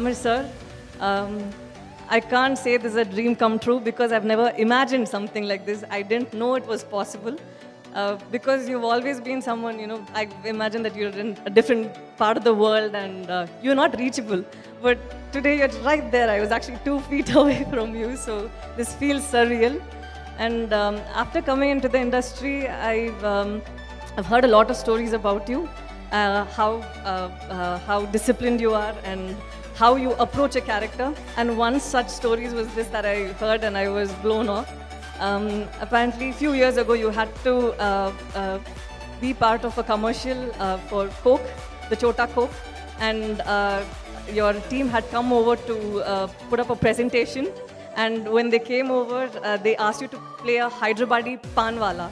much, sir. Um, I can't say this is a dream come true because I've never imagined something like this. I didn't know it was possible. Because you've always been someone, I imagine that you're in a different part of the world and you're not reachable. But today you're right there. I was actually 2 feet away from you, so this feels surreal. And after coming into the industry, I've heard a lot of stories about you, how disciplined you are and how you approach a character. And one such stories was this that I heard and I was blown off. Apparently, a few years ago, you had to be part of a commercial for Coke, the Chota Coke, and your team had come over to put up a presentation. And when they came over, they asked you to play a Hyderabadi panwala.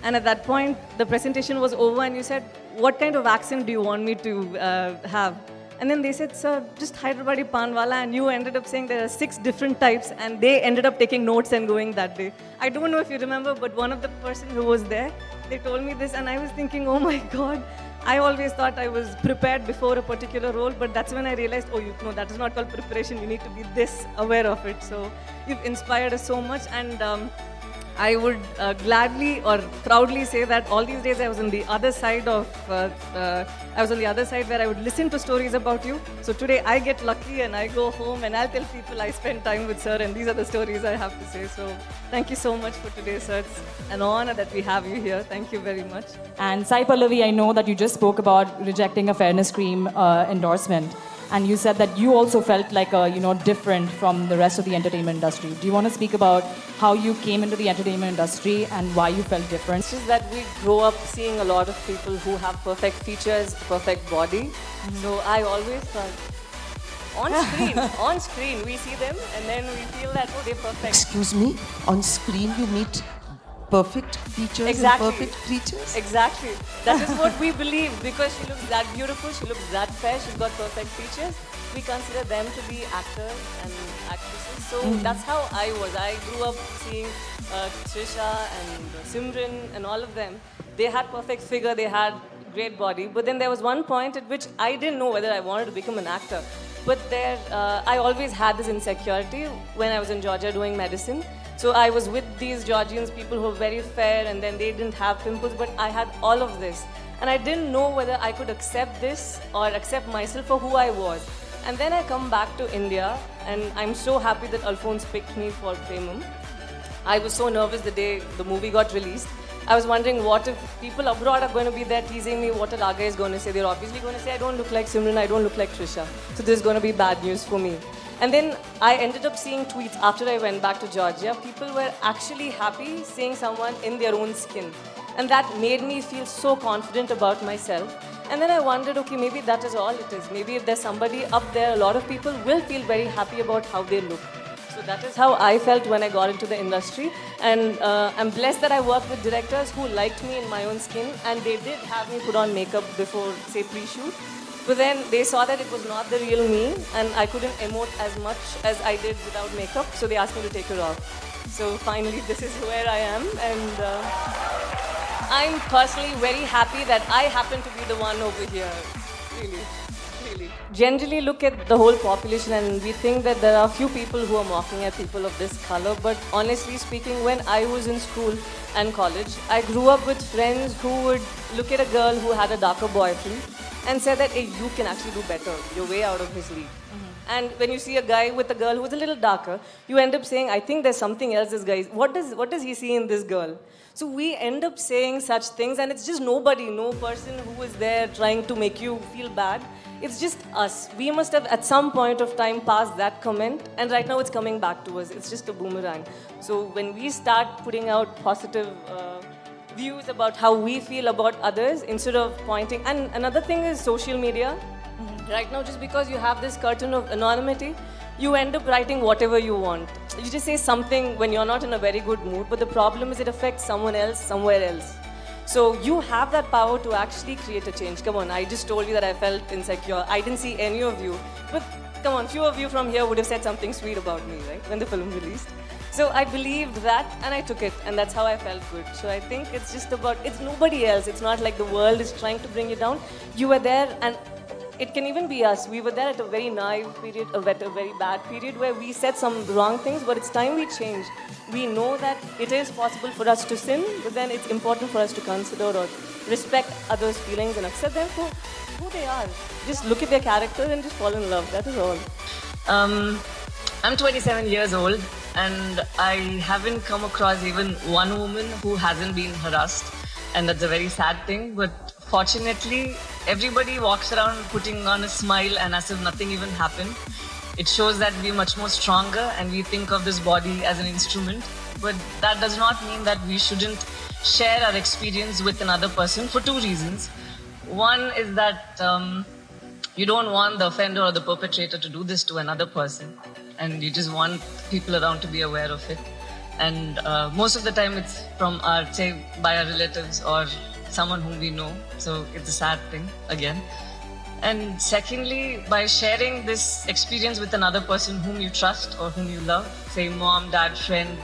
And at that point, the presentation was over, and you said, "What kind of accent do you want me to have?" And then they said, "Sir, just Hyderabadi panwala," and you ended up saying there are 6 different types, and they ended up taking notes and going that day. I don't know if you remember, but one of the person who was there, they told me this, and I was thinking, oh my God, I always thought I was prepared before a particular role, but that's when I realized, no, that is not called preparation. You need to be this aware of it. So you've inspired us so much, and I would gladly or proudly say that all these days I was on the other side where I would listen to stories about you. So today I get lucky and I go home and I'll tell people I spent time with sir, and these are the stories I have to say. So thank you so much for today, sir. It's an honor that we have you here. Thank you very much. And Sai Pallavi, I know that you just spoke about rejecting a fairness cream endorsement. And you said that you also felt like different from the rest of the entertainment industry. Do you want to speak about how you came into the entertainment industry and why you felt different? It's just that we grow up seeing a lot of people who have perfect features, perfect body. So I always thought, on screen, we see them and then we feel that, they're perfect. Excuse me, on screen you meet perfect features Exactly. and perfect creatures? Exactly. That is what we believe, because she looks that beautiful, she looks that fair, she's got perfect features. We consider them to be actors and actresses. So that's how I was. I grew up seeing Trisha and Simran and all of them. They had perfect figure, they had great body. But then there was one point at which I didn't know whether I wanted to become an actor. But I always had this insecurity when I was in Georgia doing medicine. So I was with these Georgians, people who were very fair, and then they didn't have pimples, but I had all of this. And I didn't know whether I could accept this or accept myself for who I was. And then I come back to India, and I'm so happy that Alphonse picked me for Premam. I was so nervous the day the movie got released. I was wondering, what if people abroad are going to be there teasing me, what Raga is going to say? They're obviously going to say, I don't look like Simran, I don't look like Trisha. So this is going to be bad news for me. And then I ended up seeing tweets after I went back to Georgia. People were actually happy seeing someone in their own skin. And that made me feel so confident about myself. And then I wondered, okay, maybe that is all it is. Maybe if there's somebody up there, a lot of people will feel very happy about how they look. So that is how I felt when I got into the industry. And I'm blessed that I worked with directors who liked me in my own skin, and they did have me put on makeup before, say, pre-shoot. But then they saw that it was not the real me, and I couldn't emote as much as I did without makeup, so they asked me to take it off. So finally, this is where I am, and I'm personally very happy that I happen to be the one over here. Really, really. Generally look at the whole population and we think that there are few people who are mocking at people of this color, but honestly speaking, when I was in school and college, I grew up with friends who would look at a girl who had a darker boyfriend and say that, hey, you can actually do better. You're way out of his league. And when you see a guy with a girl who's a little darker, you end up saying, I think there's something else this guy is. What does he see in this girl? So we end up saying such things, and it's just nobody, no person who is there trying to make you feel bad. It's just us. We must have at some point of time passed that comment, and right now it's coming back to us. It's just a boomerang. So when we start putting out positive views about how we feel about others instead of pointing. And another thing is social media. Right now, just because you have this curtain of anonymity, you end up writing whatever you want. You just say something when you're not in a very good mood, but the problem is it affects someone else somewhere else. So you have that power to actually create a change. Come on, I just told you that I felt insecure. I didn't see any of you. But come on, few of you from here would have said something sweet about me, right? When the film released. So I believed that and I took it, and that's how I felt good. So I think it's just about, it's nobody else. It's not like the world is trying to bring you down. You were there, and it can even be us. We were there at a very naive period, at a very bad period where we said some wrong things, but it's time we change. We know that it is possible for us to sin, but then it's important for us to consider or respect others' feelings and accept them for who they are. Just look at their character and just fall in love. That is all. I'm 27 years old and I haven't come across even one woman who hasn't been harassed, and that's a very sad thing. But fortunately, everybody walks around putting on a smile and as if nothing even happened. It shows that we're much more stronger and we think of this body as an instrument. But that does not mean that we shouldn't share our experience with another person for two reasons. One is that you don't want the offender or the perpetrator to do this to another person, and you just want people around to be aware of it. And most of the time it's from our, say, by our relatives or someone whom we know. So it's a sad thing again. And secondly, by sharing this experience with another person whom you trust or whom you love, say mom, dad, friend,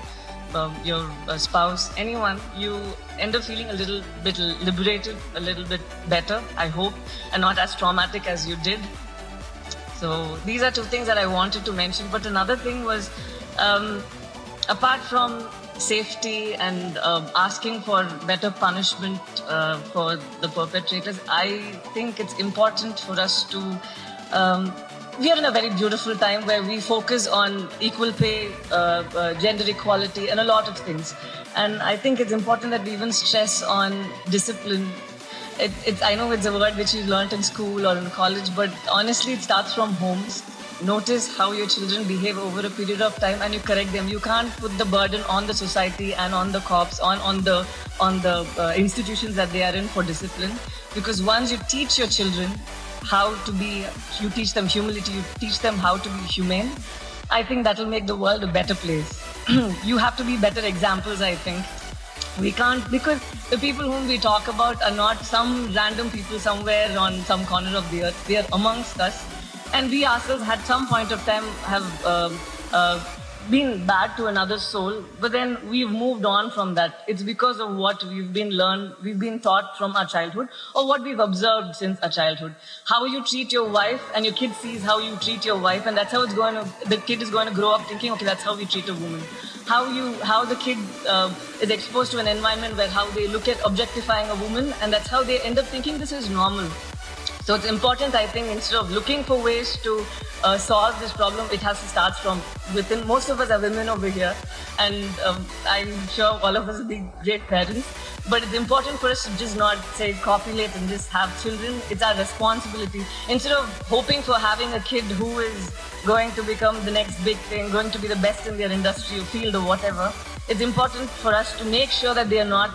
your spouse, anyone, you end up feeling a little bit liberated, a little bit better, I hope, and not as traumatic as you did. So these are two things that I wanted to mention. But another thing was, apart from safety and asking for better punishment for the perpetrators, I think it's important for us to we are in a very beautiful time where we focus on equal pay, gender equality, and a lot of things. And I think it's important that we even stress on discipline. I know it's a word which you learned in school or in college, but honestly, it starts from homes. Notice how your children behave over a period of time, and you correct them. You can't put the burden on the society and on the cops, on the institutions that they are in for discipline. Because once you teach your children how to be, you teach them humility, you teach them how to be humane, I think that will make the world a better place. You have to be better examples, I think. We can't, because the people whom we talk about are not some random people somewhere on some corner of the earth. They are amongst us. And we ourselves at some point of time have been bad to another soul, but then we've moved on from that. It's because of what we've been taught from our childhood, or what we've observed since our childhood. How you treat your wife, and your kid sees how you treat your wife, and that's how the kid is going to grow up thinking, okay, that's how we treat a woman. How the kid is exposed to an environment where how they look at objectifying a woman, and that's how they end up thinking this is normal. So it's important, I think, instead of looking for ways to solve this problem, it has to start from within. Most of us are women over here, and I'm sure all of us will be great parents. But it's important for us to just not say copulate and just have children. It's our responsibility. Instead of hoping for having a kid who is going to become the next big thing, going to be the best in their industry or field or whatever, it's important for us to make sure that they are not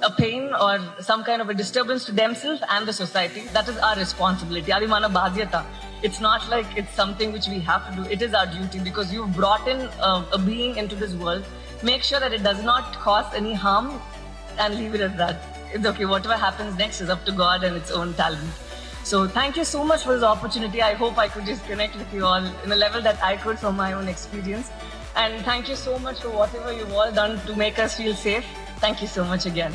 a pain or some kind of a disturbance to themselves and the society. That is our responsibility. Adi mana badhyata. It's not like it's something which we have to do. It is our duty, because you've brought in a being into this world. Make sure that it does not cause any harm and leave it at that. It's okay. Whatever happens next is up to God and its own talent. So thank you so much for this opportunity. I hope I could just connect with you all in a level that I could from my own experience. And thank you so much for whatever you've all done to make us feel safe. Thank you so much again.